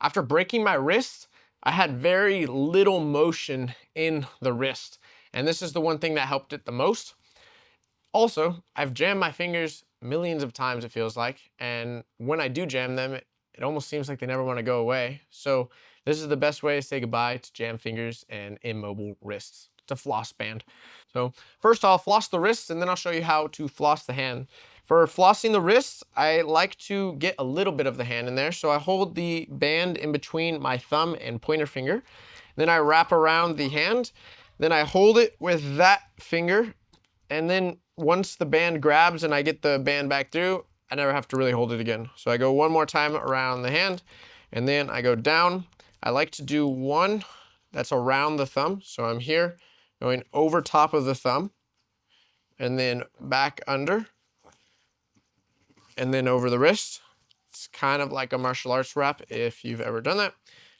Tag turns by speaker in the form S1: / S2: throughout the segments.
S1: After breaking my wrist, I had very little motion in the wrist. And this is the one thing that helped it the most. Also, I've jammed my fingers millions of times, it feels like. And when I do jam them, it almost seems like they never want to go away. So this is the best way to say goodbye to jam fingers and immobile wrists. It's a floss band. So first I'll floss the wrists and then I'll show you how to floss the hand. For flossing the wrists, I like to get a little bit of the hand in there. So I hold the band in between my thumb and pointer finger. Then I wrap around the hand. Then I hold it with that finger. And then once the band grabs and I get the band back through, I never have to really hold it again. So I go one more time around the hand and then I go down. I like to do one that's around the thumb. So I'm here going over top of the thumb and then back under and then over the wrist. It's kind of like a martial arts wrap if you've ever done that.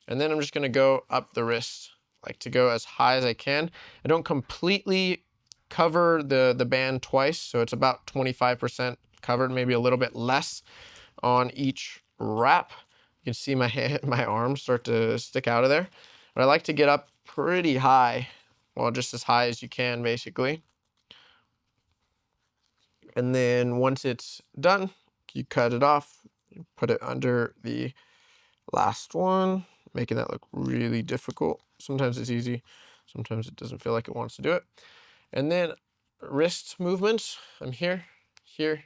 S1: And then I'm just gonna go up the wrist. I like to go as high as I can. I don't completely cover the band twice, so it's about 25% covered, maybe a little bit less on each wrap. You can see my arms start to stick out of there. But I like to get up pretty high, well, just as high as you can, basically. And then once it's done, you cut it off, you put it under the last one, making that look really difficult. Sometimes it's easy, sometimes it doesn't feel like it wants to do it. And then wrist movements, I'm here, here,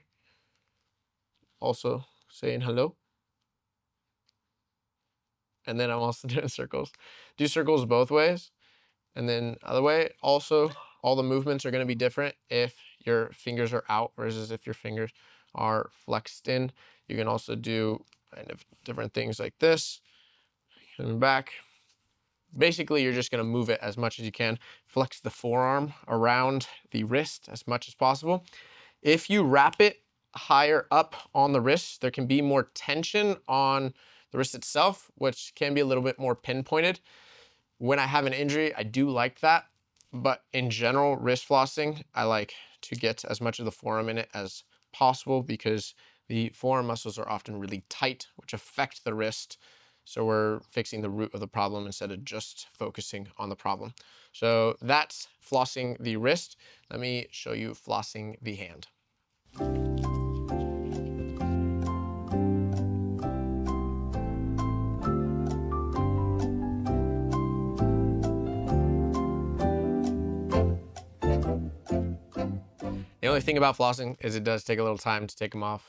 S1: also saying hello. And then I'm also doing circles. Do circles both ways. And then other way, also, all the movements are gonna be different if your fingers are out versus if your fingers are flexed in. You can also do kind of different things like this, coming back. Basically, you're just gonna move it as much as you can. Flex the forearm around the wrist as much as possible. If you wrap it higher up on the wrist, there can be more tension on the wrist itself, which can be a little bit more pinpointed. When I have an injury, I do like that. But in general, wrist flossing, I like to get as much of the forearm in it as possible because the forearm muscles are often really tight, which affect the wrist. So we're fixing the root of the problem instead of just focusing on the problem. So that's flossing the wrist. Let me show you flossing the hand. The only thing about flossing is it does take a little time to take them off,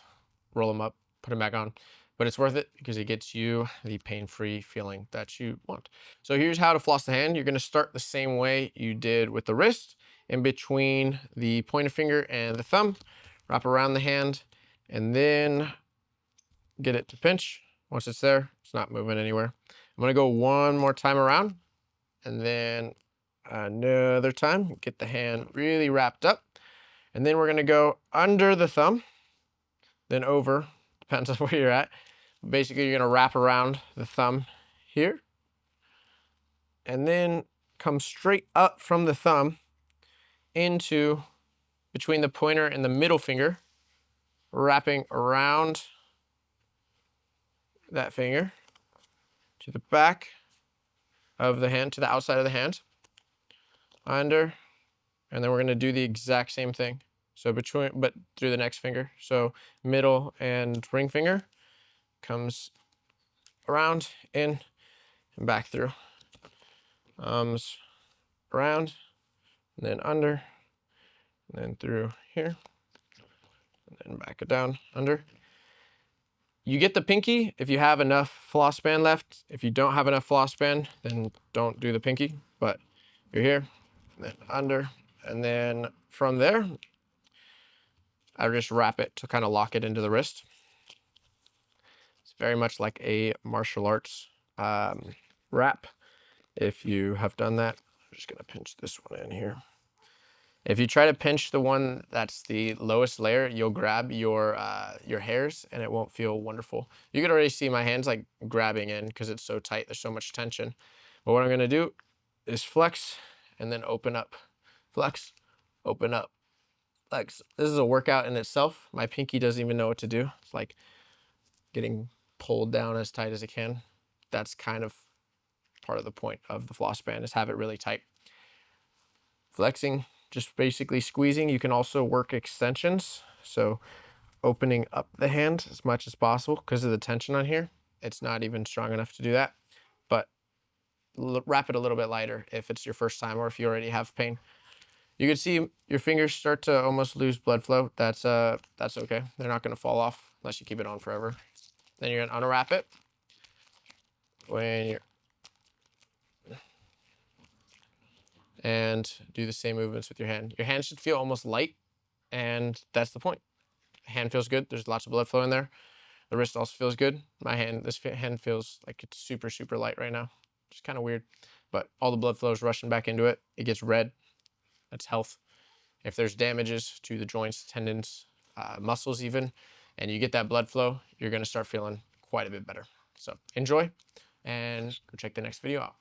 S1: roll them up, put them back on, but it's worth it because it gets you the pain-free feeling that you want. So here's how to floss the hand. You're gonna start the same way you did with the wrist, in between the pointer finger and the thumb, wrap around the hand, and then get it to pinch. Once it's there, it's not moving anywhere. I'm gonna go one more time around, and then another time, get the hand really wrapped up. And then we're gonna go under the thumb, then over, depends on where you're at. Basically, you're gonna wrap around the thumb here, and then come straight up from the thumb into between the pointer and the middle finger, wrapping around that finger to the back of the hand, to the outside of the hand, under, and then we're gonna do the exact same thing. So between, but through the next finger. So middle and ring finger comes around, in, and back through. Around, and then under, and then through here, and then back it down, under. You get the pinky if you have enough floss band left. If you don't have enough floss band, then don't do the pinky, but you're here, and then under, and then from there, I just wrap it to kind of lock it into the wrist. It's very much like a martial arts wrap. If you have done that, I'm just gonna pinch this one in here. If you try to pinch the one that's the lowest layer, you'll grab your hairs and it won't feel wonderful. You can already see my hands like grabbing in because it's so tight, there's so much tension. But what I'm gonna do is flex and then open up. Flex, open up. Flex. This is a workout in itself. My pinky doesn't even know what to do. It's like getting pulled down as tight as it can. that's kind of part of the point of the floss band, is have it really tight. Flexing, just basically squeezing. You can also work extensions. So opening up the hand as much as possible because of the tension on here. It's not even strong enough to do that, but wrap it a little bit lighter if it's your first time or if you already have pain. You can see your fingers start to almost lose blood flow. That's okay. They're not going to fall off unless you keep it on forever. Then you're going to unwrap it when you're, and do the same movements with your hand. Your hand should feel almost light, and that's the point. Hand feels good. There's lots of blood flow in there. The wrist also feels good. My hand, this hand feels like it's super, super light right now. Just kind of weird, but all the blood flow is rushing back into it. It gets red. That's health. If there's damages to the joints, tendons, muscles even, and you get that blood flow, you're going to start feeling quite a bit better. So enjoy and go check the next video out.